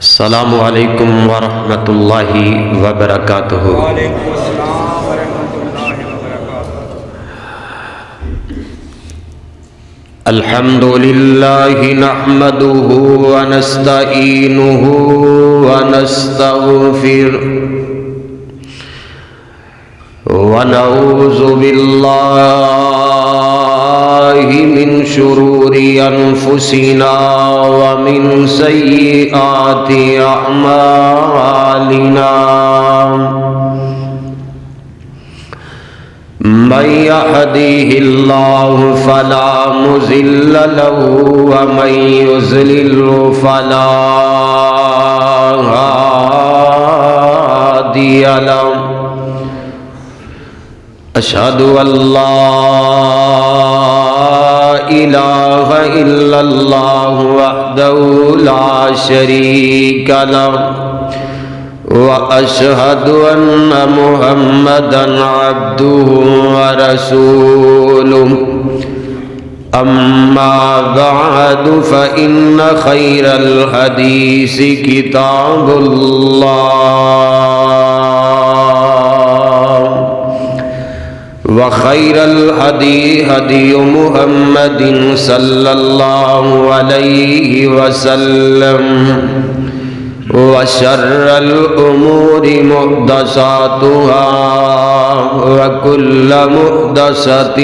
السلام علیکم ورحمۃ اللہ وبرکاتہ۔ وعلیکم السلام ورحمۃ اللہ وبرکاتہ۔ الحمد للہ نحمدہ ونستعینہ ونستغفرہ ونعوذ باللہ من شرور انفسنا ومن سیئات اعمالنا، من يهده الله فلا مضل له ومن يضلل فلا هادي له، أشهد أن لا إله إلا الله وحده لا شريك له، وأشهد أن محمدًا عبده ورسوله، أما بعد فإن خير الحديث كتاب الله، وخير الهدي هدي محمد صلى الله عليه وسلم، وشر الأمور محدثاتها، وكل محدثة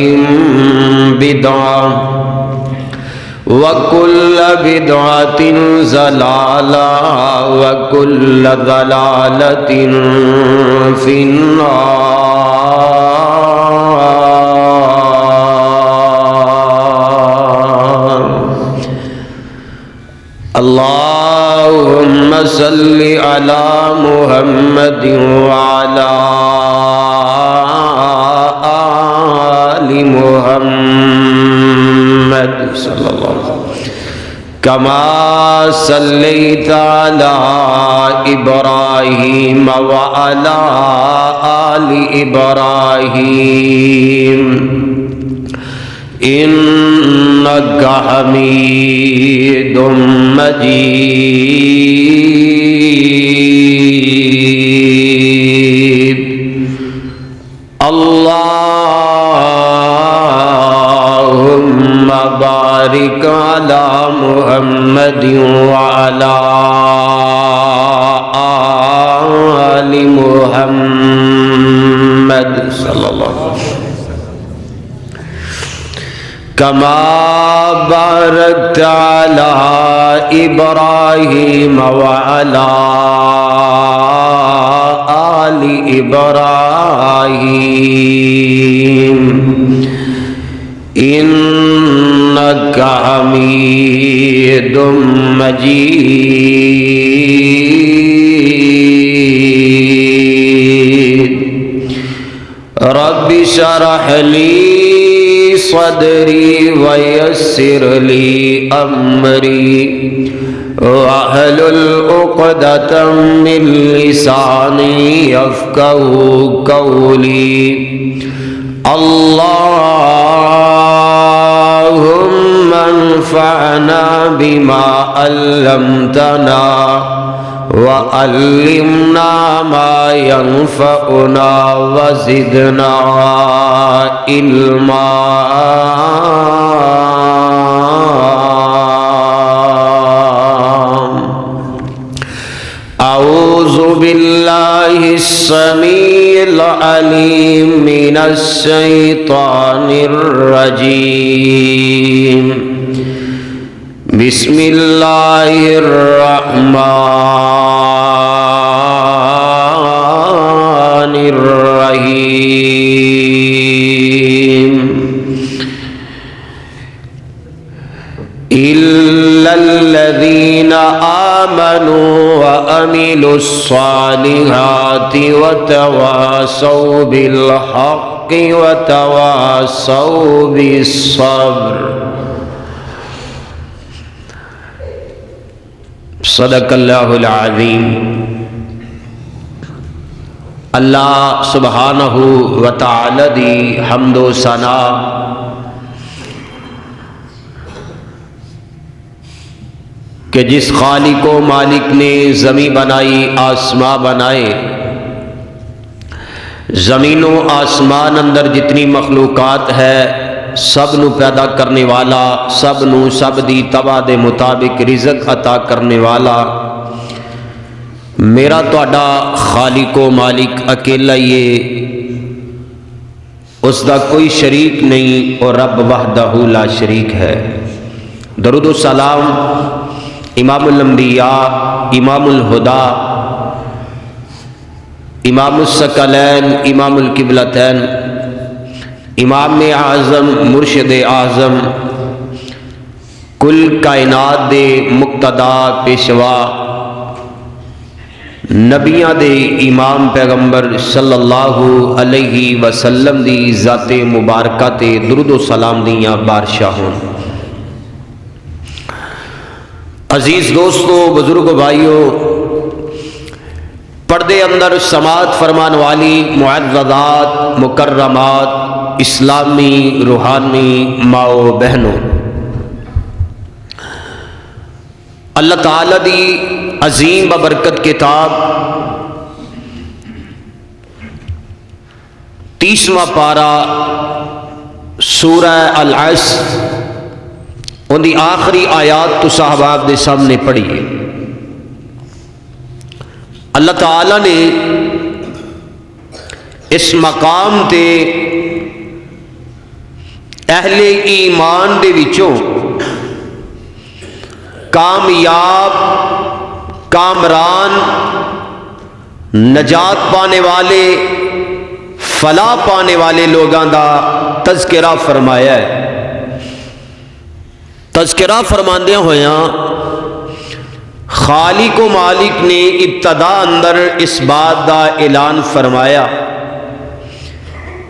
بدعة، وكل بدعة ضلالة، وكل ضلالة في النار۔ اللهم صل على محمد وعلى آل محمد صلى الله عليه وسلم، كما صليت على إبراهيم وعلى آل إبراهيم إنك حميد مجيد۔ اللهم بارك على محمد وعلى آل محمد صلى الله عليه وسلم، كما باركت على إبراهيم وعلى آل إبراهيم إنك حميد مجيد۔ رب اشرح لي صدري ويسر لي أمري، واحلل عقدة من لساني يفقهوا قولي۔ اللهم انفعنا بما علمتنا، وعلمنا ما ينفعنا، وزدنا علما۔ أعوذ بالله السميع العليم من الشيطان الرجيم، بسم الله الرحمن الرحيم۔ إلا الذين آمنوا وعملوا الصالحات وتواصوا بالحق وتواصوا بالصبر۔ صدق اللہ العظیم۔ اللہ سبحانہ وتعالی دی حمد و ثنا کہ جس خالق و مالک نے زمین بنائی، آسمان بنائے، زمین و آسمان اندر جتنی مخلوقات ہے سب نو پیدا کرنے والا، سب نو سب دی تباہ دے مطابق رزق عطا کرنے والا میرا تہاڈا خالق و مالک اکیلا ہی ہے، اس دا کوئی شریک نہیں، اور رب وحدہ لا شریک ہے۔ درود و سلام امام الانبیاء، امام الہدا، امام الثقلین، امام القبلتین، امام اعظم، مرشد اعظم، کل کائنات دے مقتدا پیشوا، نبیاں دے امام پیغمبر صلی اللہ علیہ وسلم دی ذات مبارکہ تے درود و سلام دیاں بارشاہ ہون۔ عزیز دوستو، بزرگ بھائیو، پردے اندر سماعت فرمان والی معززات، مکرمات، اسلامی روحانی ماؤ بہنوں، اللہ تعالی دی عظیم ببرکت کتاب 30واں پارہ سورہ العصر ان دی آخری آیات تو صحابہ دے سامنے پڑھی۔ اللہ تعالی نے اس مقام تے اہل ایمان دے وچوں کامیاب، کامران، نجات پانے والے، فلاح پانے والے لوگاں دا تذکرہ فرمایا ہے۔ تذکرہ فرماندے ہویاں خالق و مالک نے ابتدا اندر اس بات دا اعلان فرمایا،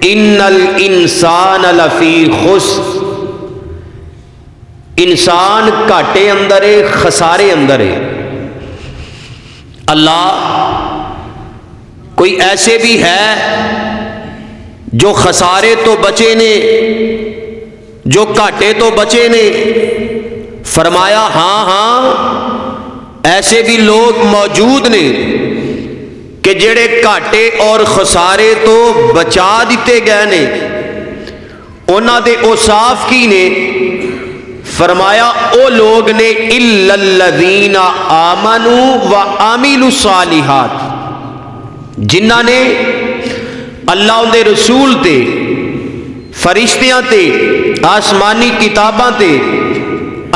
ان الانسان لفی خسر، انسان گھاٹے اندر ہے، خسارے اندر ہے۔ اللہ کوئی ایسے بھی ہے جو خسارے تو بچے نے، جو گھاٹے تو بچے نے؟ فرمایا ہاں ایسے بھی لوگ موجود نے کہ جڑے گھاٹے اور خسارے تو بچا دیتے گئے نے۔ انہاں دے اوصاف کی نے؟ فرمایا او لوگ نے الا الذین آمنوا وعملوا الصالحات، جنہاں نے اللہ دے رسول تے، فرشتیاں تے، آسمانی کتاباں تے،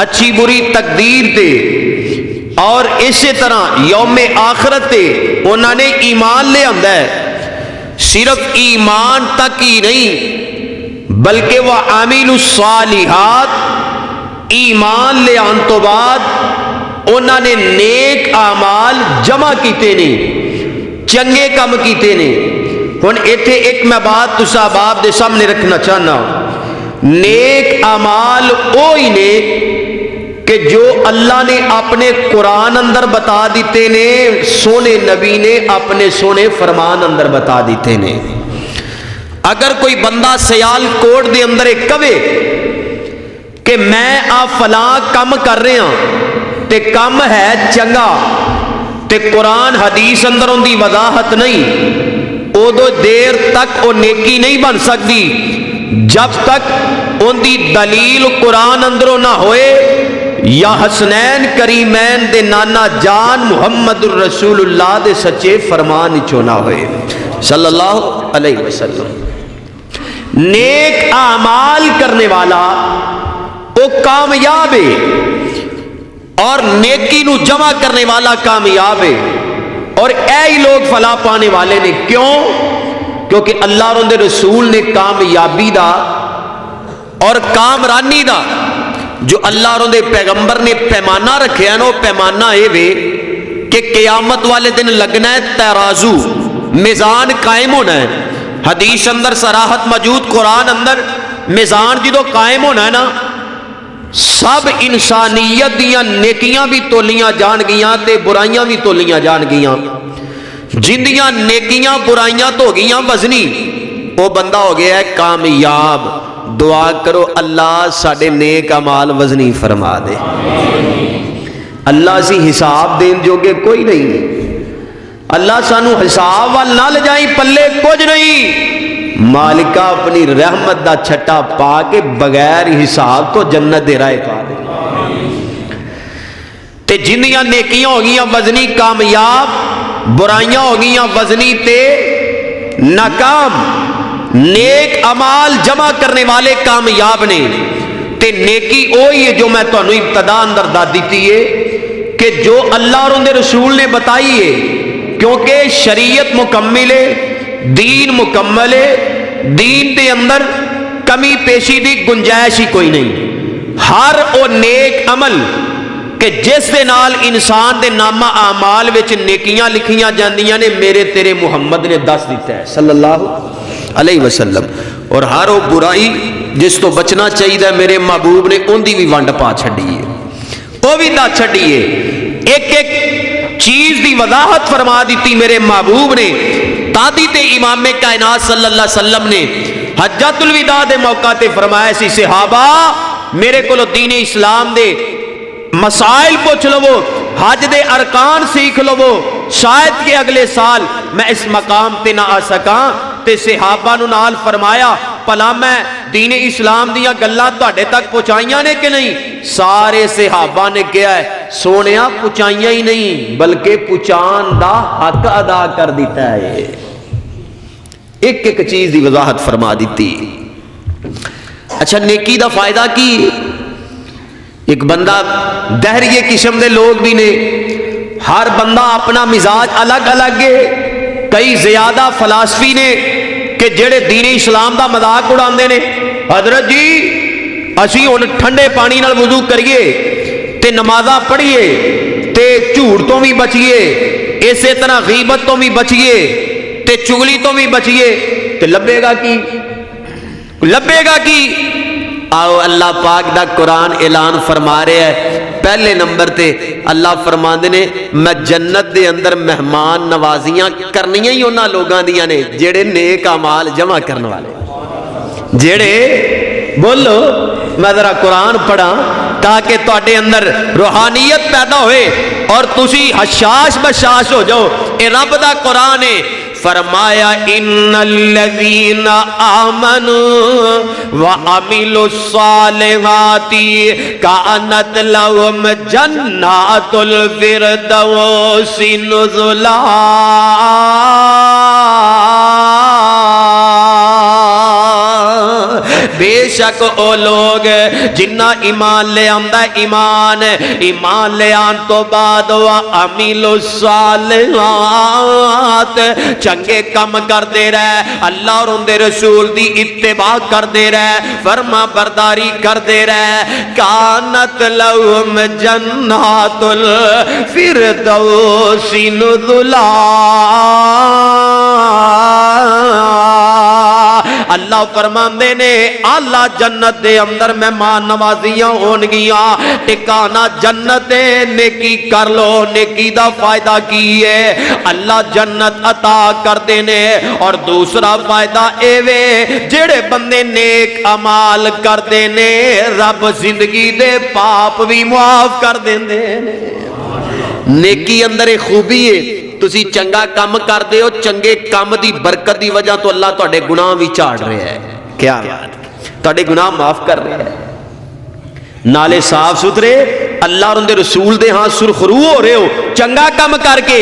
اچھی بری تقدیر تے، اور اسی طرح یوم آخرت تے انہوں نے ایمان لے آندا ہے۔ صرف ایمان تک ہی نہیں بلکہ وہ عامل الصالحات، ایمان لے آن تو بعد انہوں نے نیک اعمال جمع کیتے نے، چنگے کام کیتے نے۔ ہن ایتھے ایک میں بات تسا باپ دے سامنے رکھنا چاہنا، نیک اعمال وہی نے کہ جو اللہ نے اپنے قرآن اندر بتا دیتے نے، سونے نبی نے اپنے سونے فرمان اندر بتا دیتے نے۔ اگر کوئی بندہ سیال کوٹ دے اندر ایک کہے کہ میں آ فلاں کم کر رہا ہوں تے کم ہے چنگا، تے قرآن حدیث اندر ان دی وضاحت نہیں، ادو دیر تک وہ نیکی نہیں بن سکتی جب تک ان دی دلیل قرآن اندروں نہ ہوئے یا حسنین کریمین دے نانا جان محمد الرسول اللہ دے سچے فرمان چونا ہوئے صلی اللہ علیہ وسلم۔ نیک اعمال کرنے والا وہ کامیاب ہے، اور نیکی نو جمع کرنے والا کامیاب ہے، اور اے لوگ فلاح پانے والے نے۔ کیوں؟ کیونکہ اللہ اور ان دے رسول نے کامیابی دا اور کامرانی دا جو اللہ اور ان دے پیغمبر نے پیمانہ رکھے ہیں، وہ پیمانہ اے وے کہ قیامت والے دن لگنا ہے ترازو، میزان قائم ہونا ہے۔ حدیث اندر صراحت موجود، قرآن اندر میزان جدو قائم ہونا ہے نا، سب انسانیت دیاں نیکیاں بھی تولیاں جان گیاں تے برائیاں بھی تولیاں جان گیاں۔ جندیاں نیکیاں برائیاں تو ہو گیاں وزنی، وہ بندہ ہو گیا ہے کامیاب۔ دعا کرو اللہ ساڑے نیک اعمال وزنی فرما دے۔ اللہ سی حساب دین جوگے کوئی نہیں، اللہ سانو حساب وال نہ لے جائیں، پلے کچھ نہیں، مالکہ اپنی رحمت دا چھٹا پا کے بغیر حساب تو جنت دے رائے پا دے۔ تے جنیاں نیکیاں ہو گیاں وزنی کامیاب، برائیاں ہو گیاں وزنی تے ناکام، نیک عمال جمع کرنے والے کامیاب نے۔ تے نیکی وہی ہے جو میں تانوں ابتدا اندر دس دیتی ہے کہ جو اللہ اور ان دے رسول نے بتائی ہے، کیونکہ شریعت مکمل ہے، دین مکمل ہے، دین دے اندر کمی پیشی دی گنجائش ہی کوئی نہیں۔ ہر او نیک عمل کہ جس دے نال انسان دے نامہ اعمال وچ نیکیاں لکھیاں جاندیاں نے، میرے تیرے محمد نے دس دیتا ہے صلی اللہ علیہ وسلم۔ اور ہر وہ برائی جس تو بچنا چاہیے میرے محبوب نے ان دی بھی ونڈ پا چھڈی ہے، وہ بھی دس چھڈی ہے، ایک ایک چیز دی وضاحت فرما دیتی میرے محبوب نے۔ تادی تے امام کائنات صلی اللہ علیہ وسلم نے حجۃ الوداع دے موقع تے فرمایا سی صحابہ میرے کو دین اسلام دے مسائل پوچھ لو، حج دے ارکان سیکھ لو، شاید کہ اگلے سال میں اس مقام تے نہ آ سکاں۔ تے صحابہ نو نال فرمایا پلا میں دین اسلام دیاں گلاں تہاڈے تک پہنچائیاں نے کہ نہیں؟ سارے صحابہ نے کیا ہے سونیا پہنچائیاں ہی نہیں بلکہ پہنچان دا حق ادا کر دیتا ہے، ایک ایک چیز دی وضاحت فرما دیتی۔ اچھا نیکی دا فائدہ کی؟ ایک بندہ دہریے قسم دے لوگ بھی نے، ہر بندہ اپنا مزاج الگ الگ ہے، کئی زیادہ فلاسفی نے کہ جڑے دین اسلام دا مذاق اڑاندے نے، حضرت جی اسی ہن ٹھنڈے پانی نال وضو کریے تے نمازاں پڑھیے تے جھوٹ تو بھی بچیے، اسی طرح غیبت تو بھی بچیے تے چگلی تو بھی بچیے، تے لبے گا کی؟ لبے گا کی؟ آؤ اللہ پاک دا قرآن اعلان فرما رہے ہے، پہلے نمبر تے اللہ فرماندے نے میں جنت دے اندر مہمان نوازیاں کرنیاں ہی انہاں لوگاں دیاں نے جڑے نیک اعمال جمع کرن والے، جڑے بولو میں ذرا قرآن پڑھا تاکہ تواڈے اندر روحانیت پیدا ہوئے اور تسی حشاش بشاش ہو جاؤ۔ اے رب دا قرآن ہے، فرمایا ان الذین آمنوا وعملوا الصالحات کانت لهم جنات الفردوس نزلا۔ بے شک او لوگ جنہ ایمان لے آمدہ ایمان لے آن تو بعد وعملوا الصالحات چنگے کم کر دے رہے، اللہ اور ان دے رسول دی اتباع کر دے رہے، فرما برداری کر دے رہے، کانت لهم جنات الفردوس نزلا۔ اللہ فرماندے نے اللہ جنت دے اندر مہمان نوازیاں ہون گیاں، ٹکانا جنت ہے، نیکی کر لو۔ نیکی دا فائدہ کی ہے؟ اللہ جنت عطا کر دینے، اور دوسرا فائدہ اے وے جڑے بندے نیک عمال کر دینے رب زندگی دے پاپ بھی معاف کر دیندے۔ نیکی اندر ایک خوبی ہے، تسی چنگا کام کر دے ہو، چنگے کام دی برکت دی وجہ تو اللہ تواڈے گناہ بھی چاڑ رہے ہیں، کیا تواڈے گناہ معاف کر رہے ہیں، نالے صاف ستھرے اللہ اور ان دے رسول دے ہاں سرخرو ہو رہے ہو چنگا کام کر کے،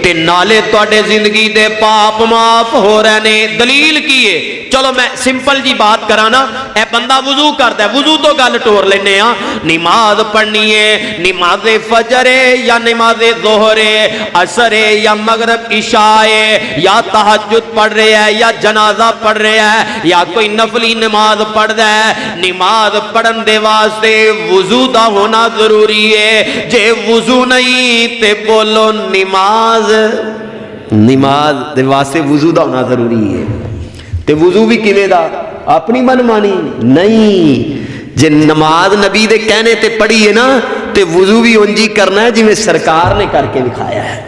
تے نالے تواڈے زندگی دے پاپ معاف ہو رہے نے۔ دلیل کی ہے؟ چلو میں سمپل جی بات کرانا، اے بندہ وضو کرتا ہے، وضو تو گل ٹور لینے ہاں، نماز پڑھنی ہے، نماز فجر ہے یا نماز ظہر ہے، عصر ہے یا مغرب عشاء ہے، یا تہجد پڑھ رہے ہیں یا جنازہ پڑھ رہے ہیں یا کوئی نفلی نماز پڑھ رہا ہے، نماز پڑھن دے واسطے وضو دا ہونا ضروری ہے۔ جے وضو نہیں تے بولو نماز دے واسطے وضو دا ہونا ضروری ہے۔ تے وضو بھی کیویں دا؟ اپنی من مانی نہیں، جے نماز نبی دے کہنے تے پڑھی ہے نا تے وضو بھی انجی کرنا ہے جویں سرکار نے کر کے دکھایا ہے۔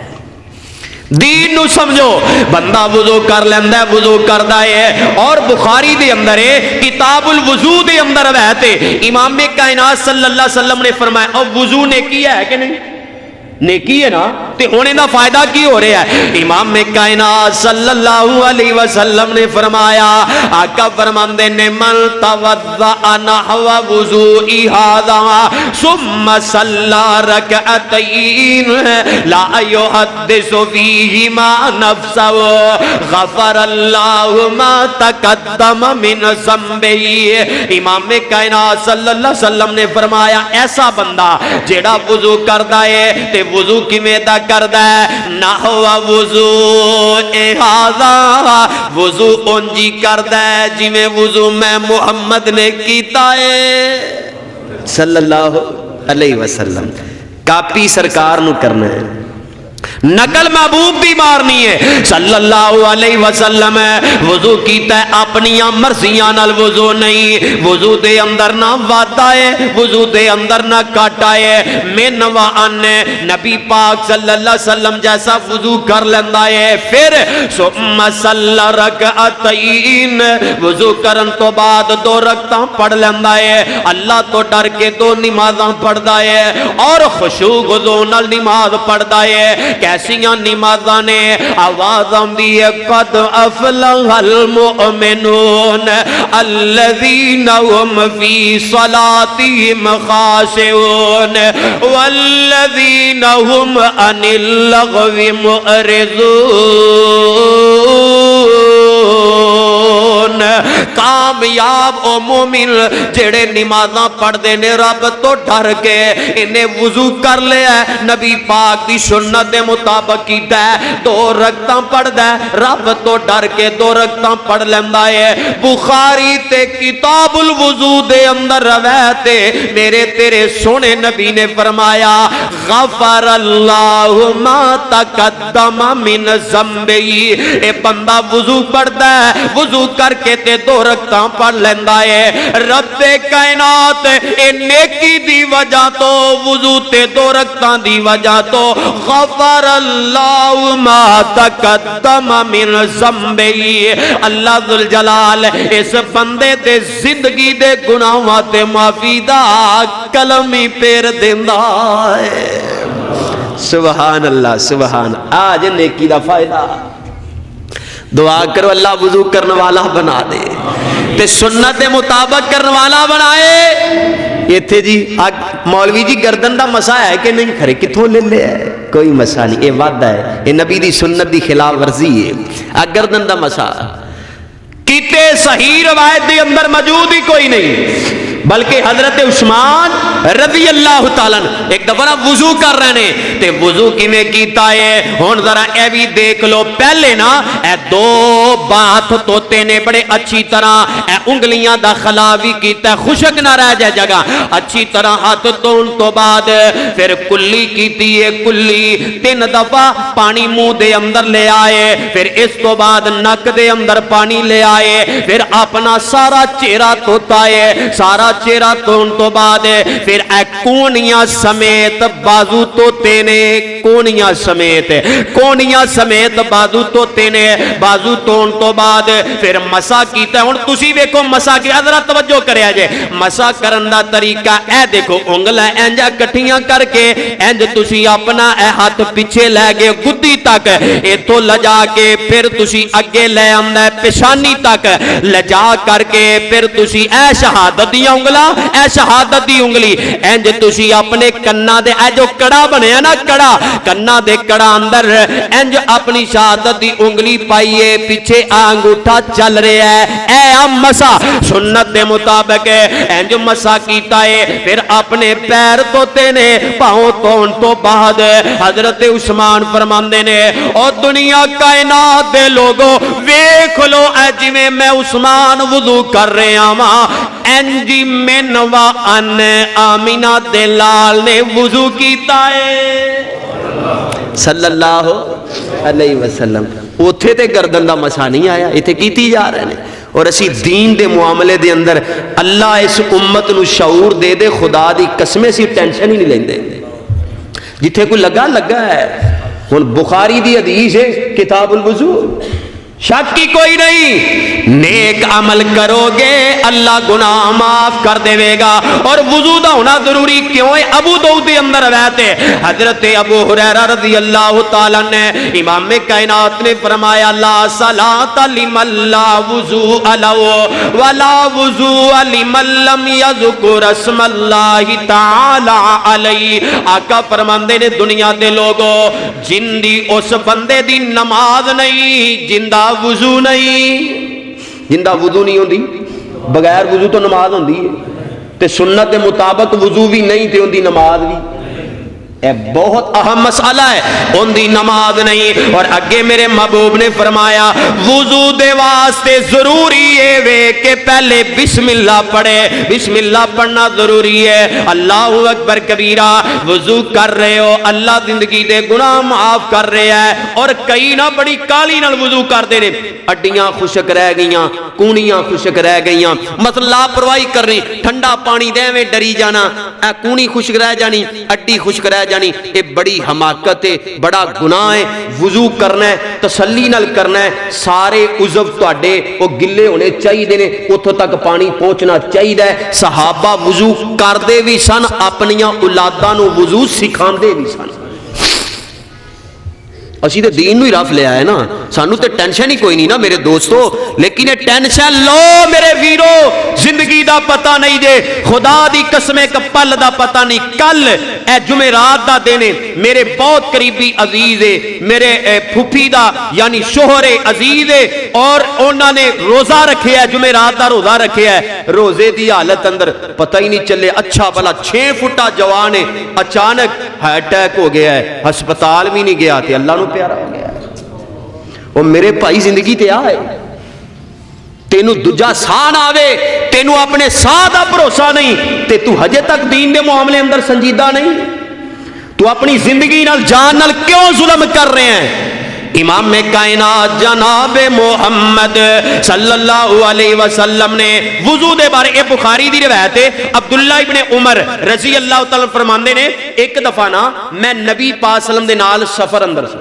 دین نو سمجھو، بندہ وضو کر لیندہ ہے، وضو کردہ ہے، اور بخاری دے اندر ہے کتاب الوضو دے اندر رہتے امام کائنات صلی اللہ علیہ وسلم نے فرمایا اور وضو نے کیا ہے کہ نہیں؟ نیکی ہے نا، تے ہونے دا فائدہ کی ہو رہا ہے؟ امام کائنات صلی اللہ علیہ وسلم نے فرمایا، آقا فرماندے نے من توضأ نحو وضوء ھذا ثم صلی رکعتین لا یحدث فیہما نفسہ غفر اللہ ما تقدم من ذنبہ۔ امام کائنات صلی اللہ علیہ وسلم نے فرمایا ایسا بندہ جیڑا وضو کردا ہے تے وضو کیویں دا کردا ہے؟ نحو وضوء ھذا، وضو اونجی کردا ہے جویں وضو میں محمد نے کیتا ہے صلی اللہ علیہ وسلم۔ کاپی سرکار نو کرنا ہے، نقل محبوب بھی مارنی ہے صلی اللہ علیہ وسلم۔ وضو کیتا ہے اپنیاں مرضیاں نال وضو نہیں، وضو دے اندر نہ وادا ہے، وضو دے اندر نہ کاٹا ہے، من و ان نبی پاک صلی اللہ علیہ وسلم جیسا وضو کر لیندا ہے۔ پھر ثم صلی رکعتین، وضو کرن تو بعد 2 رکعتاں پڑھ لیندا ہے، اللہ تو ڈر کے 2 نمازاں پڑھدا ہے اور خشوع خضوع نال نماز پڑھدا ہے۔ کیسیاں نمازاں نے؟ آواز آندی ہے قد افلح المؤمنون الذین هم فی صلاتهم خاشعون والذین هم عن اللغو معرضون۔ کامیاب او مومن جڑے نمازاں پڑھ دے نے رب تو ڈر کے، انہیں وضو کر لیا ہے نبی پاک دی سنت دے مطابق کیتا ہے، 2 رکعتاں پڑھدا ہے، رب تو ڈر کے 2 رکعتاں پڑھ لیندا ہے۔ بخاری تے کتاب الوضو دے اندر روایت ہے، میرے تیرے سونے نبی نے فرمایا غفر اللہ ما تقدم من ذنبہ۔ اے بندہ وضو پڑھدا ہے، وضو کر کے تے 2 رکعتاں پڑھ لیندا ہے، رب کائنات اے نیکی دی وجہ تو وضو تے 2 رکعتاں دی وجہ تو غفر اللہ ما تقدم من ذنبہ، اللہ ذوالجلال اس بندے دے زندگی دے گناہاں تے معافی دا کلمی پیر دیندا ہے۔ سبحان اللہ سبحان۔ آج نیکی دا فائدہ دعا کرو اللہ وضو کرنے والا بنا دے تے سنت دے مطابق کرنے والا بنائے۔ یہ تھے جی مولوی جی گردن دا مسا ہے کہ نہیں کھرے کتھوں لے لے ہے؟ کوئی مسا نہیں، یہ وعدہ ہے، یہ نبی دی سنت دی خلاف ورزی ہے۔ گردن دا مسا کیتے صحیح روایت دے اندر موجود ہی کوئی نہیں، بلکہ حضرت عثمان رضی اللہ تعالیٰ ایک دفعہ وضو کر رہے ہیں تے وضو کیویں کیتا ہے ہن ذرا اے بھی دیکھ لو۔ پہلے نا اے 2 بات توتے نے بڑے اچھی طرح اے انگلیاں دا خلا بھی کیتا ہے، خشک نہ رہ جائے جگہ، اچھی طرح ہاتھ دھون تو بعد پھر کلی کیتی ہے، کلی 3 دفعہ پانی منہ دے اندر لے آئے، پھر اس تو بعد نک دے اندر پانی لے آئے، پھر اپنا سارا چہرہ دھوتا ہے، سارا چہرہ دھون تو بعد پھر اے کونیاں سمیت بازو توتے نے، کونیاں سمیت بازو توتے نے، بازو دھون تو بعد پھر مسا کیتا ہے۔ ہن تسی ویکھو مسا کی حضرت توجہ کریا جے، مسا کرن دا طریقہ اے دیکھو، انگلاں انجا کٹھیاں کر کے انج تسی اپنا اے ہاتھ پیچھے لے گئے گدی تک، ایتھوں لجا کے پھر تسی اگے لے آندا ہے پیشانی تک، لجا کر کے پھر تسی اے شہادت دی انگلا، اے شہادت دی انگلی انج تسی اپنے کنا دے اے جو کڑا بنیا نا، کڑا کنا دے کڑا اندر انج اپنی شہادت دی انگلی پائیے، پیچھے انگوٹھا چل رہا ہے، اے مسا سنت دے مطابق انج مسا کیتا ہے۔ پھر اپنے پیر دھوتے نے، پاؤں دھون تو بعد حضرت عثمان فرماندے نے او دنیا کائنات دے لوگوں ویکھ لو اے جویں میں عثمان وضو کر رہا ہاں، انجی من و ان آمینہ دے لال نے وضو کیتا ہے صلی اللہ علیہ وسلم۔ اوتھے تے گردن دا مسا نہیں آیا، ایتھے کیتی جا رہے ہیں۔ اور اسی دین دے معاملے دے اندر اللہ اس امت نو شعور دے دے، خدا دی قسمیں سی ٹینشن ہی نہیں لیندے، جتھے کوئی لگا ہے۔ ہن بخاری دی حدیث ہے کتاب الوضو، شک کی کوئی نہیں، نیک عمل کرو گے اللہ گناہ معاف کر دے گا۔ اور وضو دا ہونا ضروری کیوں ہے؟ ابو داؤد کے اندر روایت ہے، حضرت ابو ہریرہ رضی اللہ تعالیٰ نے امام کائنات نے فرمایا لا صلاۃ لمن لا وضوء له ولا وضوء لمن لم یذکر اسم اللہ تعالی علیہ۔ آقا فرماندے نے دنیا دے لوگو جن دی اس بندے دی نماز نہیں جندہ وضو نہیں، جندہ وضو نہیں ہوندی، بغیر وضو تو نماز ہوندی ہے، تے سنت کے مطابق وضو بھی نہیں تے ہوندی نماز بھی۔ اے بہت اہم مسئلہ ہے، ان دی نماز نہیں۔ اور اگے میرے محبوب نے فرمایا وضو دے واسطے ضروری ہے وے کہ پہلے بسم اللہ پڑھے، بسم اللہ پڑھنا ضروری ہے۔ اللہ اکبر کبیرہ، وضو کر رہے ہو اللہ زندگی دے گناہ معاف کر رہا ہے۔ اور کئی نہ بڑی کالی نال وضو کر دے نے، اڈیاں خشک رہ گئیاں، کونیاں خشک رہ گئیاں، مطلب لاپرواہی کرنی، ٹھنڈا پانی دے میں ڈری جانا، اے کونی خشک رہ جانی، اڈی خشک رہ جانی، یہ بڑی حماقت ہے، بڑا گناہ ہے۔ وضو کرنا ہے تسلی نال کرنا ہے، سارے عضو تواڈے او گلے ہونے چاہیے نے، اتھوں تک پانی پہنچنا چاہیے۔ صحابہ وضو کردے بھی سن، اپنیاں اولاداں نو وضو سکھاندے بھی سن۔ اسی تے دین نو ہی رف لیا ہے نا، سانو تے ٹینشن ہی کوئی نہیں نا میرے دوستو، لیکن یہ ٹینشن لو میرے ویرو، زندگی دا پتہ نہیں دے، خدا دی قسمیں کپل دا پتہ نہیں۔ کل اے جمعرات دا دینے میرے بہت قریبی عزیز ہے، میرے پھوپھی دا یعنی شوہر عزیز ہے، اور انہوں نے روزہ رکھے ہے، جمعرات دا روزہ رکھے ہے، روزے دی حالت اندر پتہ ہی نہیں چلے، اچھا بلا 6 فٹا جوان ہے، اچانک ہارٹ اٹیک ہو گیا ہے، ہسپتال بھی نہیں گیا تھے، اللہ نو پیارا ہو گیا۔ وہ میرے بھائی زندگی تے آئے، تینو دجا ساہ نہ آوے، تینو اپنے ساہ دا بھروسہ نہیں، تے تو ہجے تک دین دے معاملے اندر سنجیدہ نہیں، تو اپنی زندگی نال جان نال کیوں ظلم کر رہے ہیں؟ امام کائنات جناب محمد صلی اللہ علیہ وسلم نے وضو دے بارے، اے بخاری دی روایت ہے، عبداللہ ابن عمر رضی اللہ تعالیٰ فرماندے نے ایک دفعہ نا میں نبی پاک صلی اللہ علیہ وسلم دے نال سفر اندر سا،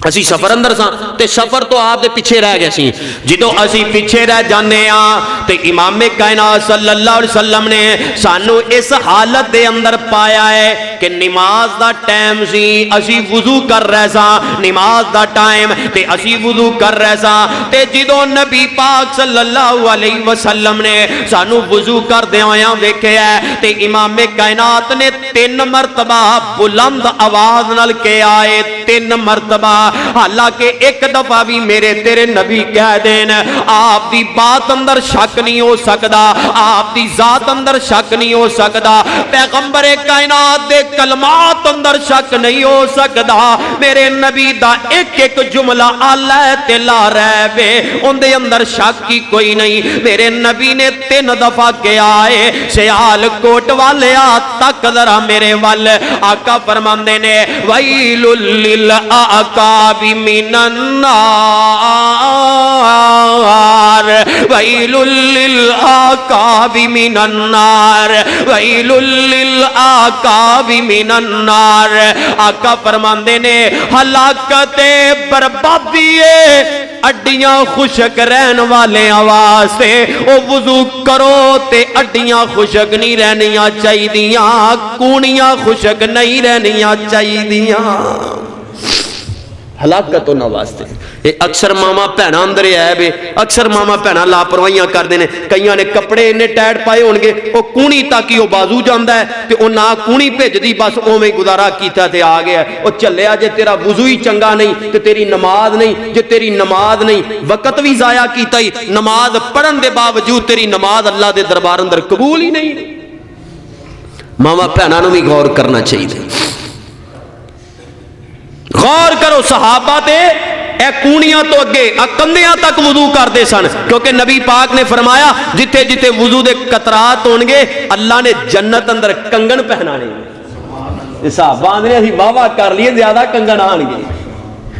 اسی سفر اندر سا تے سفر تو آپ دے پیچھے رہ گئے سی، جدو اسی پیچھے رہ جانے ہاں تے امام کائنات صلی اللہ علیہ وسلم نے سانو اس حالت دے اندر پایا ہے کہ نماز دا ٹائم سی، اسی وضو کر رہے سا، نماز دا ٹائم تے اسی وضو کر رہے سا، تے جدو نبی پاک صلی اللہ علیہ وسلم نے سانو وضو کر دے ہویاں ویکھیا ہے تے امام کائنات نے 3 مرتبہ بلند آواز نال کہا ہے، 3 مرتبہ، حالانکہ ایک دفعہ بھی میرے تیرے نبی کہہ دین آپ دی بات اندر شک نہیں ہو سکتا، آپ دی ذات اندر شک نہیں ہو سکتا، پیغمبر کائنات دے کلمات اندر شک نہیں ہو سکتا، میرے نبی دا ایک ایک جملہ اللہ تے لا رہے بے ان دے اندر شک کی کوئی نہیں۔ میرے نبی نے 3 دفعہ کیا ہے، سیال کوٹ والے تک ذرا میرے وال، آقا فرماندے نے ویل للآقاب من النار ویل للآقاب من النار ویل للآقاب من النار۔ آقا فرماندے نے ہلاکت بربادی اڈیاں خشک رہن والے آواز سے، او وضو کرو تے اڈیاں خشک نہیں رہنیاں چاہیدیاں، کونیاں خشک نہیں رہنیاں چاہیدیاں، ہلاکت ہونا واسطے۔ یہ اکثر ماما بھینا اندر ہے بے، اکثر ماما بھینا لاپرواہیاں کر دینے، کئیاں نے کپڑے انہیں ٹائٹ پائے ہونگے، وہ کونی تاکہ وہ بازو جاندہ ہے تے وہ نہ کونی بھیج دی، بس او میں گزارا کیتا تے آ گیا، وہ چلے آجے تیرا وضو ہی چنگا نہیں تے تیری نماز نہیں، جے تیری نماز نہیں وقت بھی ضائع کیتا ہی، نماز پڑھن دے باوجود تیری نماز اللہ دے دربار اندر قبول ہی نہیں۔ ماما بھینا نو بھی غور کرنا چاہیے، غور کرو۔ صحابہ تے اے کونیاں تو اگے کندیاں تک وضو کرتے سن، کیونکہ نبی پاک نے فرمایا جتھے جتھے وضو دے قطرات ہونگے اللہ نے جنت اندر کنگن پہنانے۔ صحابہ نے اسی واہ واہ کر لیے، زیادہ کنگن آن گے،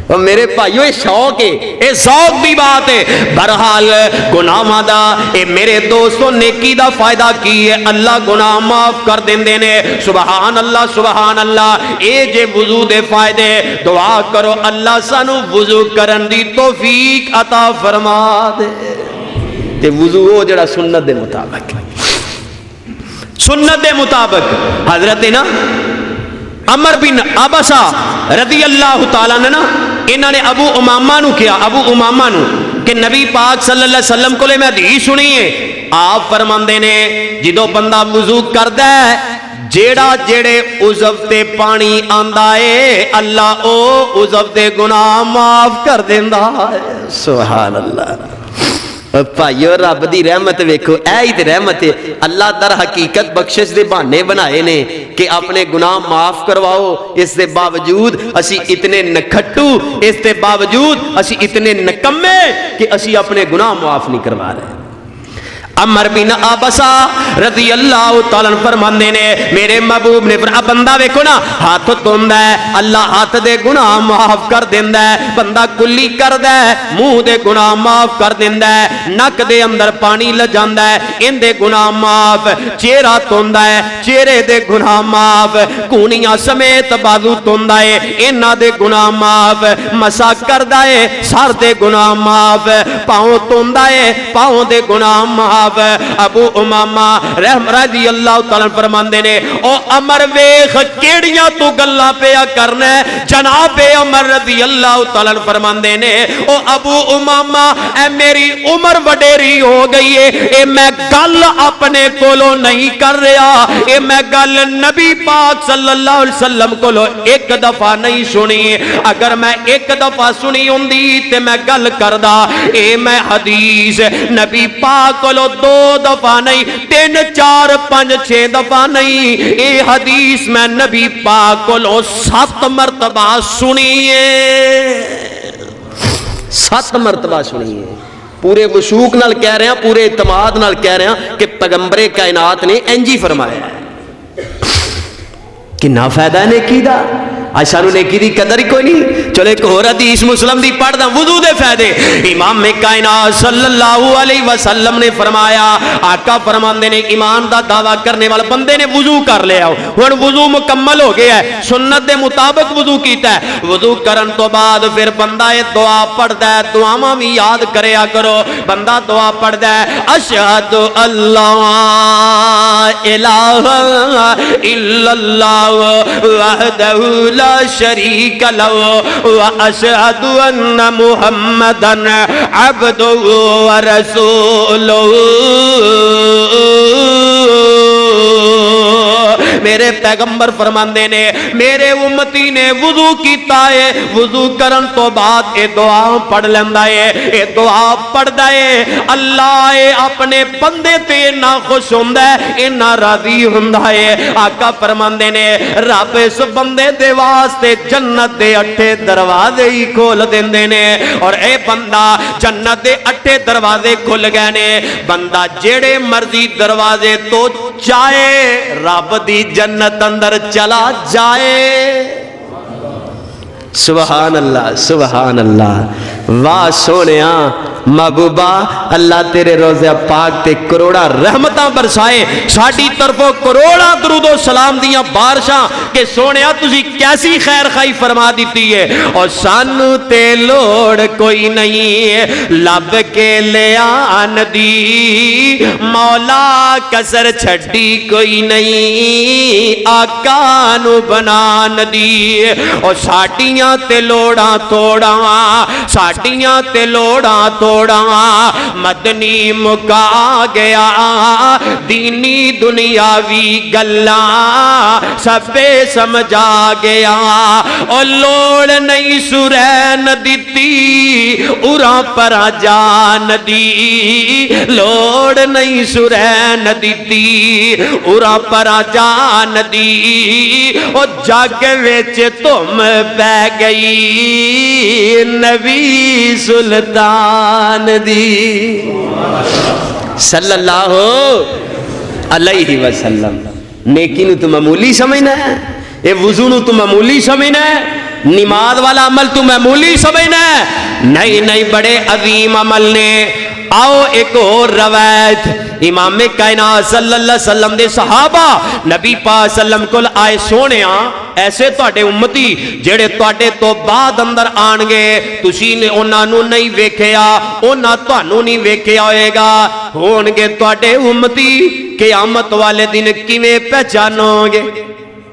اور میرے بھائیو یہ شوق ہے، یہ ذوق دی بات ہے۔ بہرحال گناہاں دا اے میرے دوستو نیکی دا فائدہ کی ہے، اللہ گناہ معاف کر دیندے نے۔ سبحان اللہ سبحان اللہ۔ اے جے وضو دے فائدے، دعا کرو اللہ سانو وضو کرن دی توفیق عطا فرما دے۔ تے وضو ہو جڑا سنت دے مطابق، سنت دے مطابق۔ حضرت نا عمر بن عبسہ رضی اللہ تعالیٰ نے نا انہوں نے ابو امامہ نو کیا، ابو امامہ نو کہ نبی پاک صلی اللہ علیہ وسلم کو لے میں حدیث سنی ہے، آپ فرماندے نے جدو بندہ وضو کردا ہے جیڑا جیڑے عضو تے پانی آندا ہے اللہ او عضو تے گناہ معاف کر دیندا ہے۔ سبحان اللہ۔ بھائیو رب دی رحمت ویکھو، اے ہی تے رحمت ہے۔ اللہ در حقیقت بخشش دے بہانے بنائے نے کہ اپنے گناہ معاف کرواؤ، اس دے باوجود اسی اتنے نکھٹو، اس دے باوجود اسی اتنے نکمے کہ اسی اپنے گناہ معاف نہیں کروا رہے۔ عمر بن عبسہ رضی اللہ تعالیٰ عنہ فرماندے نے میرے محبوب نے فرمایا بندہ ویکھو نا ہاتھ دھوندا ہے اللہ ہاتھ دے گناہ معاف کر دیندا ہے، بندہ کلی کردا ہے منہ دے گناہ معاف کر دیندا ہے، نک دے اندر پانی لجاندا ہے ان دے گناہ معاف، چہرہ دھوندا ہے چہرے دے گناہ معاف، کونیاں سمیت بازو دھوندا ہے انہاں دے گناہ معاف، مسا کردا ہے سر دے گناہ معاف، پاؤں دھوندا ہے پاؤں دے گناہ معاف۔ ابو امامہ رضی اللہ تعالیٰ فرماندے نے او عمر ویخ کیڑیاں تو گلاں پیا کرنا ہے، جناب عمر رضی اللہ تعالیٰ فرماندے نے او ابو امامہ اے میری عمر وڈیری ہو گئی ہے، اے میں گل اپنے کولو نہیں کر رہا، اے میں گل نبی پاک صلی اللہ علیہ وسلم کولو ایک دفعہ نہیں سنی، اگر میں ایک دفعہ سنی ہوندی تے میں گل کردا، اے میں حدیث نبی پاک کولو 2 دفعہ نہیں 3 4 5 6 دفعہ نہیں، اے حدیث میں نبی پاک کولو 7 مرتبہ سنیے، 7 مرتبہ سنیے۔ پورے وثوق نال کہہ رہے ہیں، پورے اعتماد نال کہہ رہے ہیں کہ پیغمبر کائنات نے انجی فرمایا ہے کہ نہ فائدہ ہے نیکی دا، آج سانو نیکی دی قدر ہی کوئی نہیں۔ چلو ایک اور حدیث مسلم دی پڑھ دا وضو دے فائدے۔ امام کائنات صلی اللہ علیہ وسلم نے فرمایا، آقا فرماندے نے ایمان دا دعویٰ کرنے والے بندے نے وضو کر لیا ہو، ہن وضو مکمل ہو گیا ہے، سنت دے مطابق وضو کیتا ہے، وضو کرن تو بعد پھر بندہ یہ دعا پڑھدا ہے، دعاواں بھی یاد کریا کرو، بندہ دعا پڑھدا ہے اشہد اللہ الہ الا اللہ وحدہ لا شریک لہ واشہد ان محمدا عبدہ ورسولہ۔ میرے پیغمبر فرماندے نے میرے امتی نے وضو کیتا ہے، وضو کرن تو بعد اے دعا پڑھ لیندا ہے، اے دعا پڑھدا ہے اللہ اپنے بندے تے نہ خوش ہوندا ہے نہ راضی ہوندا ہے۔ آقا فرماندے نے رب اس بندے دے واسطے جنت دے 8 دروازے ہی کھول دیندے نے، اور اے بندہ جنت دے 8 دروازے کھل گئے نے، بندہ جیڑے مرضی دروازے تو چاہے رب دی جنت اندر چلا جائے۔ سبحان اللہ سبحان اللہ۔ واہ سونیا محبوبہ اللہ تیرے روزے پاک تے کروڑا رحمتاں برسائے، ساڈی طرفوں کروڑا درود و سلام دیاں بارشاں کہ سونیا تسی کیسی خیر خائی فرما دیتی ہے، اور سانو تے لوڑ کوئی نہیں لب کے لے آن دی، مولا کسر چھڑی کوئی نہیں آقا نو بنان دی، اور ساڈیاں تے لوڑاں توڑاں ساڈیاں تے لوڑاں توڑاں مدنی مکا گیا، دینی دنیاوی گلاں سبے سمجھا گیا، اور لوڑ نہیں سرین دیتی اُرا پر جان دی، لوڑ نہیں سرین دیتی اُرا پر جان دی، اور جگ وچ تم پہ گئی نبی سلطان دی صلی اللہ علیہ وسلم۔ نیکی نو تو معمولی سمجھنا ہے، اے وضو نو تو معمولی سمجھنا ہے، نماز والا عمل تو معمولی سمجھنا ہے؟ نہیں نہیں، بڑے عظیم عمل نے۔ آؤ ایک اور روایت، امام کائنات صلی اللہ علیہ وسلم دے صحابہ نبی پاک صلی اللہ علیہ وسلم کول آئے، سونےاں ایسے تواڈے امتی جڑے تواڈے تو بعد اندر آن گے، تسی نے انہاں نو نہیں ویکھیا، انہاں تانوں نہیں ویکھیا ہوئے گا، ہون گے تواڈے امتی، قیامت والے دن کیویں پہچانو گے؟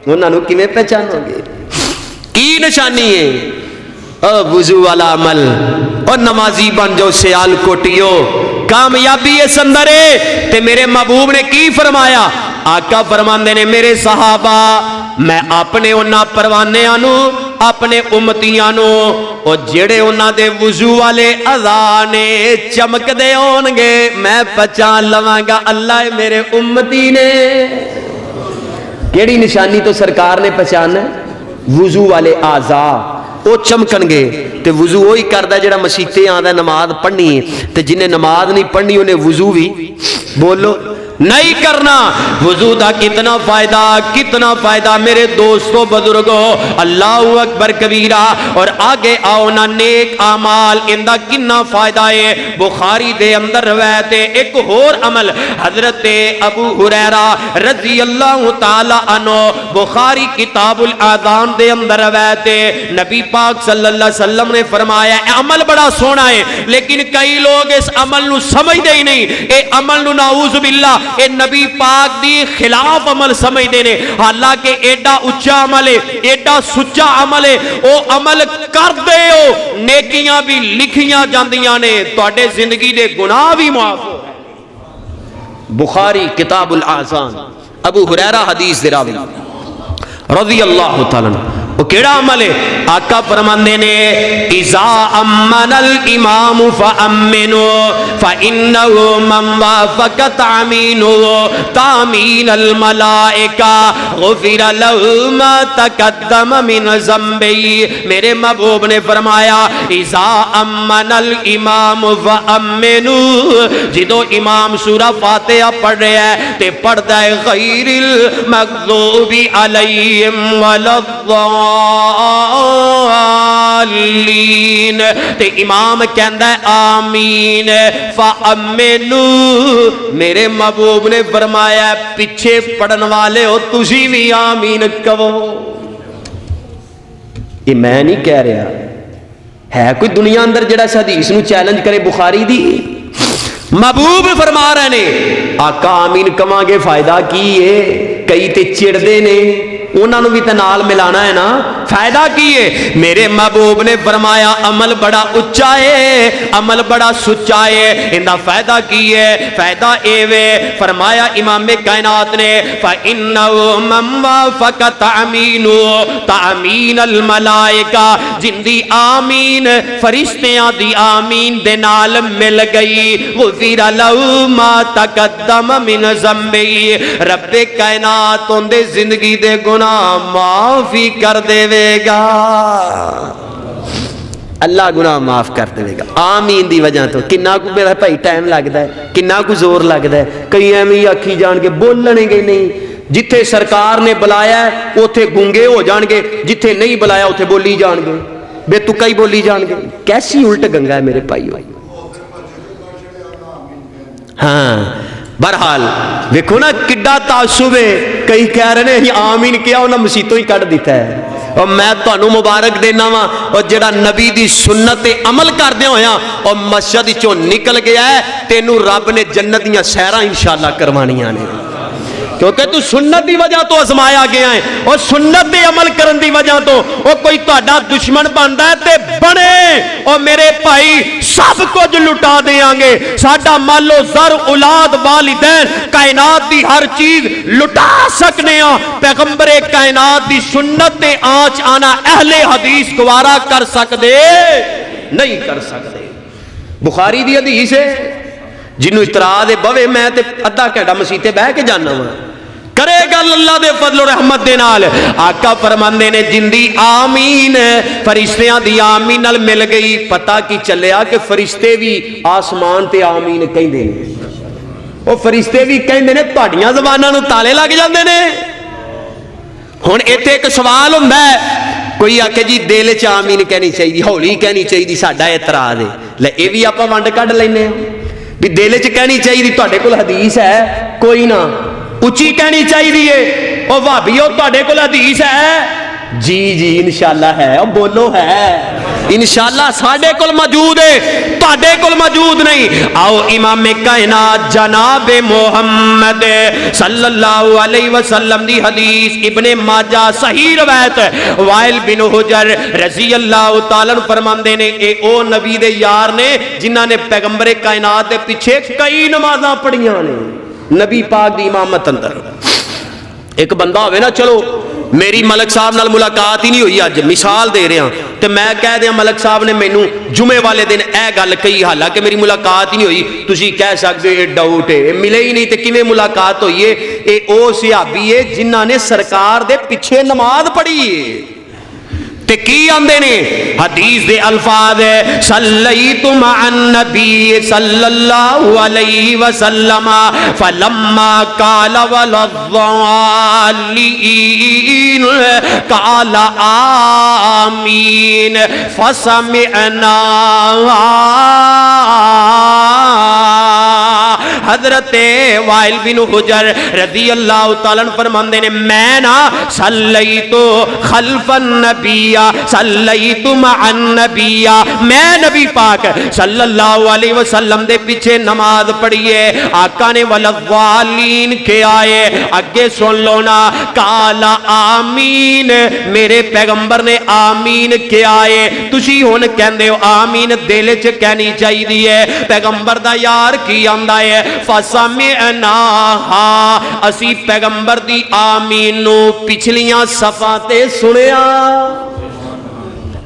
انہاں نو کیویں پہچانو گے؟ کی نشانی ہے؟ وضو والا عمل، اور نمازی بن جو سیال کوٹیو، کامیابی اس اندر ہے۔ تے میرے محبوب نے کی فرمایا؟ آقا فرماندے نے میرے صحابہ میں اپنے انہاں پروانیاں نو، اپنے امتیاں نو، اور جڑے انہاں دے وضو والے اعضاء نے چمک دے ہون گے، میں پہچان لواں گا اللہ میرے امتی نے۔ کیڑی نشانی تو سرکار نے پہچاننا ہے؟ وضو والے اعضاء وہ چمکن گے۔ تے وضو وہی کردا جڑا مسیتے آندا نماز پڑھنی ہے، تے جنہیں نماز نہیں پڑھنی انہیں وضو بھی بولو نہیں کرنا۔ وضو دا کتنا فائدہ، کتنا فائدہ میرے دوستو بزرگو، اللہ اکبر کبیرہ۔ اور آگے آؤ نا، نیک اعمال اندہ کتنا فائدہ ہے۔ بخاری دے اندر روایت ہے ایک اور عمل، حضرت ابو ہریرہ رضی اللہ تعالی عنہ، بخاری کتاب الاذان دے اندر روایت ہے، نبی پاک صلی اللہ علیہ وسلم نے فرمایا اے عمل بڑا سونا ہے، لیکن کئی لوگ اس عمل نو سمجھ دے ہی نہیں، اے عمل نو نعوذ باللہ اے نبی پاک دی خلاف عمل سمجھ دینے، حالانکہ ایڈا اچھا عمل ہے، ایڈا سچا عمل ہے، او عمل کر دے ہو نیکیاں بھی لکھیاں جاندیاں نے، توڑے زندگی دے گناہ بھی معاف ہو۔ بخاری کتاب الاذان، ابو ہریرہ حدیث دے راوی رضی اللہ تعالیٰ عنہ۔ وہ کیڑا عمل ہے؟ آقا فرماندے نے اذا امن الامام فامنوا فانه من وافق تعمینه تعمین الملائکہ غفر له ما تقدم من ذنبه۔ میرے محبوب نے فرمایا اذا امن الامام فامنوا، جدو امام سورہ فاتحہ پڑھ رہے ہیں تے پڑھدا ہے غیر المغضوب علیہم ولا الضالین، تے امام کہندا ہے آمین فامنو۔ میرے محبوب نے فرمایا پیچھے پڑھن والے ہو تسی بھی آمین کہو۔ یہ میں نہیں کہہ رہا، ہے کوئی دنیا اندر جڑا اس حدیث نو چیلنج کرے؟ بخاری دی محبوب فرما رہے نے آقا آمین کہاں گے فائدہ کی ہے؟ کئی تے چڑھدے نے، انہاں نو بھی تے نال ملانا ہے نا، فائدہ کی ہے؟ میرے محبوب نے فرمایا عمل بڑا اچھا ہے، عمل بڑا سچا ہے، اندہ فائدہ کی ہے؟ فائدہ اے وے، فرمایا امام کائنات نے فَإِنَّهُ مَنْ وَافَقَ تَعْمِينُ تَعْمِينَ الْمَلَائِكَةِ، جن دی آمین فرشتیاں دی آمین دے نال مل گئی، غفر لَهُ مَا تَقَدَّمَ مِنْ ذَنبِهِ، رب کائنات ان دے زندگی دے گناہ معافی کر دے گا، اللہ گناہ معاف کر دے گا آمین دی وجہ تو۔ کنا کو میرا بھائی ٹائم لگتا ہے، کنا کو زور لگتا ہے، کئی ایویں آکھی جان کے بولنے گے نہیں، جتھے سرکار نے بلایا ہے اوتھے گونگے ہو جان گے، جتھے نہیں بلایا اوتھے بولی جان گے، بے تکا ہی بولی جان گے۔ کیسی الٹ گنگا ہے میرے بھائی۔ ہاں بہرحال دیکھو نا کڈا تعصب ہے، کئی کہہ رہے ہیں آمین کیا انہاں مسیتوں ہی کٹ دیتا ہے۔ اور میں تانوں مبارک دینا وا، اور جڑا نبی دی سنت عمل کردے ہویا اور مسجد چوں نکل گیا ہے، تینوں رب نے جنت دیاں سیراں انشاءاللہ کروانیاں نے، کیونکہ تو سنت دی وجہ تو ازمایا گیا ہے، اور سنت دے عمل کرن دی وجہ تو وہ کوئی تہاڈا دشمن بندا ہے تے بنے، اور میرے بھائی سب کچھ لٹا دیاں گے، ساڈا مال و زر اولاد والدین کائنات دی ہر چیز لٹا سکنے ہاں، پیغمبر کائنات دی سنت تے آنچ آنا اہل حدیث گوارا کر سکدے نہیں کر سکدے۔ بخاری دی حدیث ہے، جنہوں اعتراض بوے میں تے ادھا گھنٹہ مسیتے بہ کے جانا ہوں، کرے گا اللہ دے فضل و رحمت دے نال۔ آقا فرماندے نے جن دی آمین فرشتیاں دی آمین نال مل گئی، پتہ کی چلیا کہ فرشتے بھی آسمان تے آمین کہیں دے، وہ فرشتے بھی کہیں دے نے تہاڈیاں زباناں نوں تالے لگ جاندے نے۔ ہن ایتھے ایک سوال ہوندا ہے کوئی آکھے جی دل چ آمین کہنی چاہیے ہولی کہنی چاہیے ساڈا اعتراض ہے لے یہ بھی آپ ونڈ کڈ لینے بھی دل چ کہنی چاہیے تواڈے کول حدیث ہے کوئی نہ اچھی کہنی چاہیے او بھابیو تواڈے کول حدیث ہے جی جی انشاءاللہ ہے او بولو ہے انشاءاللہ ساڈے کول موجود ہے تواڈے کول موجود نہیں آؤ امام کائنات جناب محمد صلی اللہ علیہ وسلم دی حدیث ابن ماجہ صحیح روایت وائل بن حجر رضی اللہ تعالیٰ عنہ فرماندے نے اے او نبی دے یار نے جنہاں نے پیغمبر کائنات دے پیچھے کئی نمازاں پڑھیاں نے نبی پاک دی امامت اندر ایک بندہ ہوئے نا چلو میری ملک صاحب نال ملاقات ہی نہیں ہوئی آج مثال دے رہے ہیں تو میں کہہ دیا ملک صاحب نے مینوں جمعے والے دن اے گل کہی حالانکہ میری ملاقات ہی نہیں ہوئی تسی کہہ سکتے اے ڈاؤٹ ہے ملے ہی نہیں تے کیویں ملاقات ہوئی ہے اے او صحابی ہے جنہاں نے سرکار دے پیچھے نماز پڑھی ہے تے کی آندے نے حدیث دے الفاظ ہے صلیت مع النبی صلی اللہ علیہ وسلم فلما قال والضالین قال آمین فسمعنا حضرت وائل بن حجر رضی اللہ تعالیٰ عنہ فرماندے نے میں نا صلیتو خلف النبی صلیت مع النبی میں نبی پاک صلی اللہ علیہ وسلم دے پیچھے نماز پڑھیے آقا نے والضالین کے آئے اگے سن لو نا قال آمین میرے پیغمبر نے آمین کے آئے تسی ہن کہندے ہو آمین دل چ کہنی چاہیے پیغمبر دا یار کی آندا ہے فسمعنا اسی پیغمبر دی آمین نو پچھلیاں صفاں تے سنیا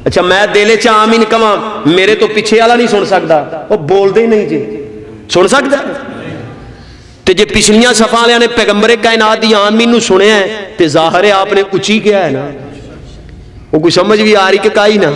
اچھا میں دل چ آمین کہاں میرے تو پیچھے والا نہیں سن سکتا وہ بول دے ہی نہیں جی سن سکتا تے جے پچھلیاں صفاں والے نے پیغمبر کائنات دی آمین نو سنیا ہے تے ظاہر ہے آپ نے اچھی کیا ہے نا وہ کوئی سمجھ بھی آ رہی کہ کائی نہ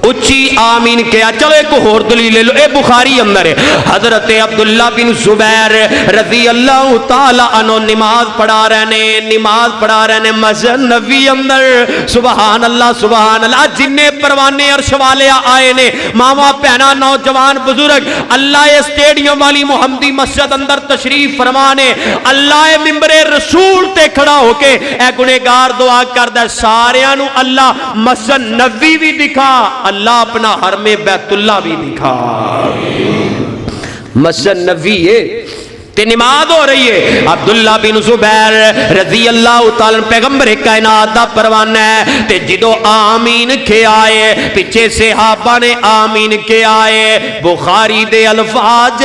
اچھی آمین کیا چلو ایک اور دلیل لے لو اے بخاری اندر ہے حضرت عبداللہ بن زبیر رضی اللہ تعالی عنہ نماز پڑھا رہنے مسجد نبی اندر سبحان اللہ جننے پروانے عرش والے آئے نے ماما پہنا نوجوان بزرگ اللہ اسٹیڈیم والی محمدی مسجد اندر تشریف فرمانے اللہ ممبر رسول تے کھڑا ہو کے اے گنہگار دعا کردہ ساریاں نو اللہ مسجد نبی بھی دکھا اللہ اپنا حرم بیت اللہ بھی دکھا مسجد نبی ہے تے نماز ہو رہی ہے عبداللہ بن زبیر رضی اللہ تعالیٰ پیغمبر کائنات دا پروانہ ہے تے جدو آمین کے آئے پیچھے صحابہ نے آمین کے آئے بخاری دے الفاظ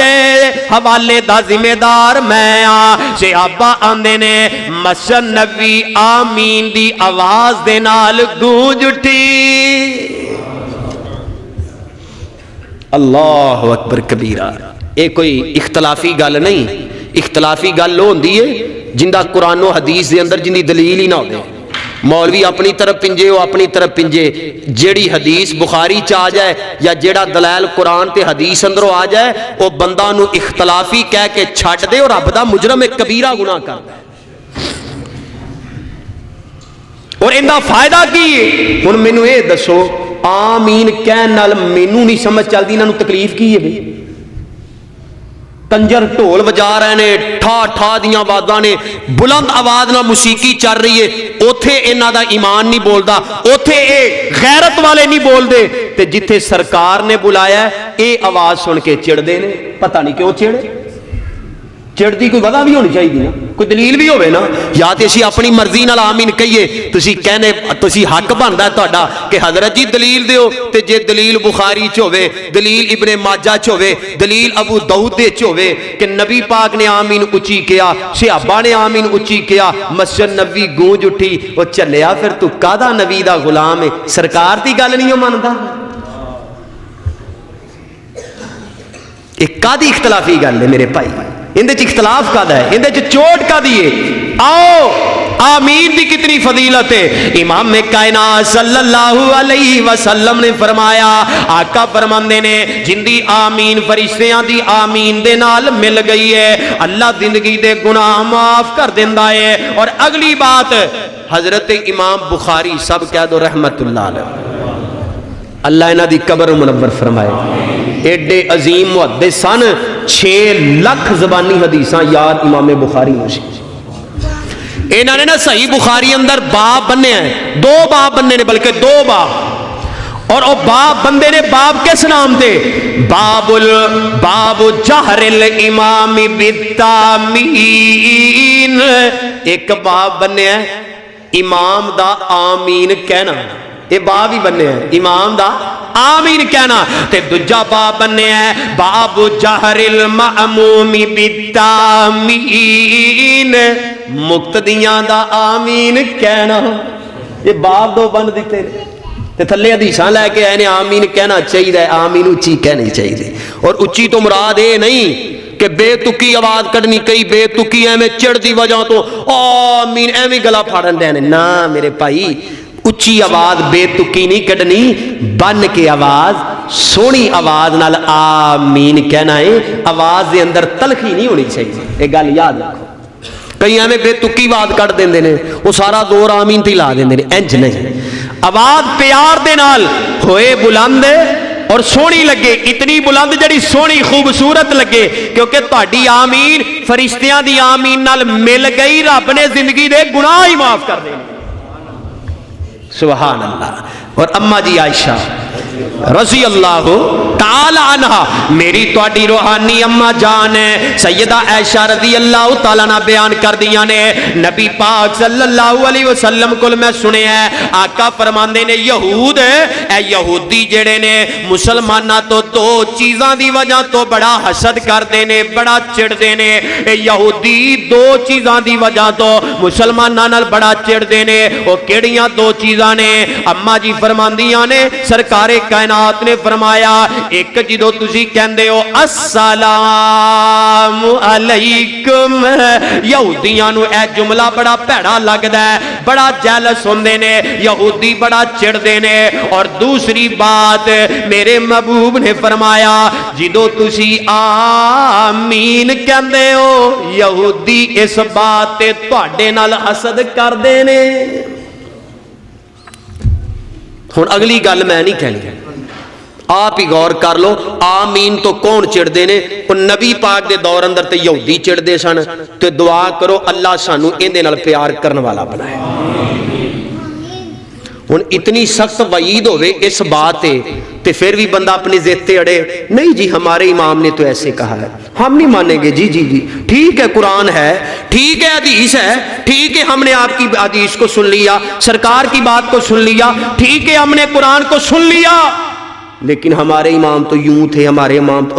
حوالے دا ذمہ دار میں صحابہ آندے نے مسجد نبی آمین دی آواز دے نال گونج اٹھی اللہ اکبر کبیرہ اے کوئی اختلافی گل نہیں اختلافی گل لو ہوندی ہے جندہ قرآن و حدیث دے اندر جندی دلیل ہی نہ ہوتے مولوی اپنی طرف پنجے ہو اپنی طرف پنجے جیڑی حدیث بخاری چاہ جائے یا جیڑا دلائل قرآن تے حدیث اندروں آ جائے وہ بندہ نو اختلافی کہہ کے چھٹ دے اور رب دا مجرم ایک کبیرہ گناہ کر دے اور اندہ فائدہ کی ہن مینوں اے دسو آمین کہن نال مینوں نہیں سمجھ چلدی انہاں نوں تکلیف کی ہے بھئی کنجر ڈھول بجا رہے نے ٹھا ٹھا دیاں آوازاں نے بلند آواز نال موسیقی چل رہی ہے اوتھے انہاں دا ایمان نہیں بولدا اوتھے اے غیرت والے نہیں بول دے تے جتھے سرکار نے بلایا ہے اے آواز سن کے چڑھ دے نے پتہ نہیں کیوں چڑھے چڑھتی کوئی وجہ بھی ہونی چاہیے نا کوئی دلیل بھی ہوئے نا یا تے اسی اپنی مرضی نال آمین کہیے تسی کہنے تسی حق بندا ہے تہاڈا کہ حضرت جی دلیل دیو تے جے دلیل بخاری چ ہوے دلیل ابن ماجہ چ ہوے دلیل ابو داؤد دے چ ہوے کہ نبی پاک نے آمین اونچی کیا صحابہ نے آمین اونچی کیا مسجد نبی گونج اٹھی او چلیا پھر تو کادا نبی دا غلام ہے سرکار دی گل نہیں مندا ایک کادی اختلافی گل ہے میرے بھائی اندے چ اختلاف کا ہے اندے چ چوٹ کا دیئے آؤ آمین دی کتنی فضیلت ہے امام کائنات صلی اللہ علیہ وسلم نے فرمایا آقا فرماندے نے جن دی آمین فرشتیاں دی آمین دے نال مل گئی ہے اللہ زندگی دے گناہ معاف کر دیندا ہے اور اگلی بات حضرت امام بخاری سب کہہ دو رحمت اللہ علیہ، اللہ انہاں دی قبر منور فرمائے، ایڈے عظیم محدث سن، 6 لاکھ زبانی حدیثاں یاد امام بخاری نے۔ انہوں نے نا صحیح بخاری اندر باب بننے ہیں، 2 باب بننے نے، بلکہ 2 باب، اور وہ باب بندے نے باب کس نام تھے؟ باب جہر الامام بالتامین، ایک باب بننے ہیں امام دا آمین کہنا، یہ باب ہی بننے ہیں امام دا آمین کہنا، تے دوجا باب بننے ہیں باب جہر المأموم بالتامین، مقتدیاں دا آمین کہنا۔ یہ باب 2 بند دیتے ہیں تے تھلے حدیثاں لے کے آئے نے آمین کہنا چاہیے، آمین اچھی کہنی چاہیے، اور اچھی تو مراد یہ نہیں کہ بے تکی آواز کڈنی، کئی بے تکی ایویں چڑھ دی وجہ تو آمین ایویں گلا پھاڑن دے، نا میرے بھائی، اچھی آواز بے تکی نہیں کڈنی، بن کے آواز سونی آواز نال آمین کہنا ہے، آواز دے اندر تلخی نہیں ہونی چاہیے، یہ گل یاد رکھو۔ کئی ایویں بے تکی آواز کٹ دیندے نے، وہ سارا دور آمین تے لا دیندے نے، انج نہیں، آواز پیار دے نال ہوئے بلند اور سونی لگے، اتنی بلند جڑی سونی خوبصورت لگے، کیونکہ تہاڈی آمین فرشتیاں دی آمین نال مل گئی، رب نے زندگی دے گناہ ہی معاف کر دینے۔ سبحان اللہ۔ اور اماں جی عائشہ رضی اللہ تعالی عنہ، میری تواڈی روحانی اماں جان ہے سیدہ عائشہ رضی اللہ تعالی عنہ بیان کر دیاں نے، نبی پاک صلی اللہ علیہ وسلم کول میں سنیا ہے آقا فرماندے نے یہود اے یہودی جڑے نے مسلماناں تو 2 چیزاں دی وجہ تو بڑا حسد کردے نے، بڑا چڑھدے نے، اے یہودی 2 چیزاں دی وجہ تو مسلماناں نال بڑا چڑھدے نے، او کیڑیاں 2 چیزاں نے؟ اماں جی فرماندیاں نے سرکار کائنات نے فرمایا، ایک جدو تسی کہندے ہو السلام علیکم، یہودیاں نو اے جملہ بڑا بھڑا لگدا ہے، بڑا جیلس ہوندے نے، یہودی بڑا چڑھدے نے۔ اور دوسری بات میرے محبوب نے فرمایا، جدو تسی آمین کہندے ہو یہودی اس بات تے تواڈے نال حسد کردے نے۔ ہن اگلی گل میں نہیں کہنی، آپ ہی غور کر لو، آمین تو کون چڑھدے نے؟ نبی پاک دے دور اندر تے یہودی چڑھدے سن، تے دعا کرو اللہ سانو ایندے نال پیار کرن والا بنائے۔ ہن اتنی سخت وعید ہوئے اس بات تے پھر بھی بندہ اپنی ضد تے اڑے، نہیں جی ہمارے امام نے تو ایسے کہا ہے، ہم نہیں مانیں گے، جی جی جی ٹھیک ہے قرآن ہے، ٹھیک ہے حدیث ہے، ٹھیک ہے ہم نے آپ کی حدیث کو سن لیا، سرکار کی بات کو سن لیا، ٹھیک ہے ہم نے قرآن کو سن لیا، لیکن ہمارے امام تو یوں تھے، ہمارے امام تو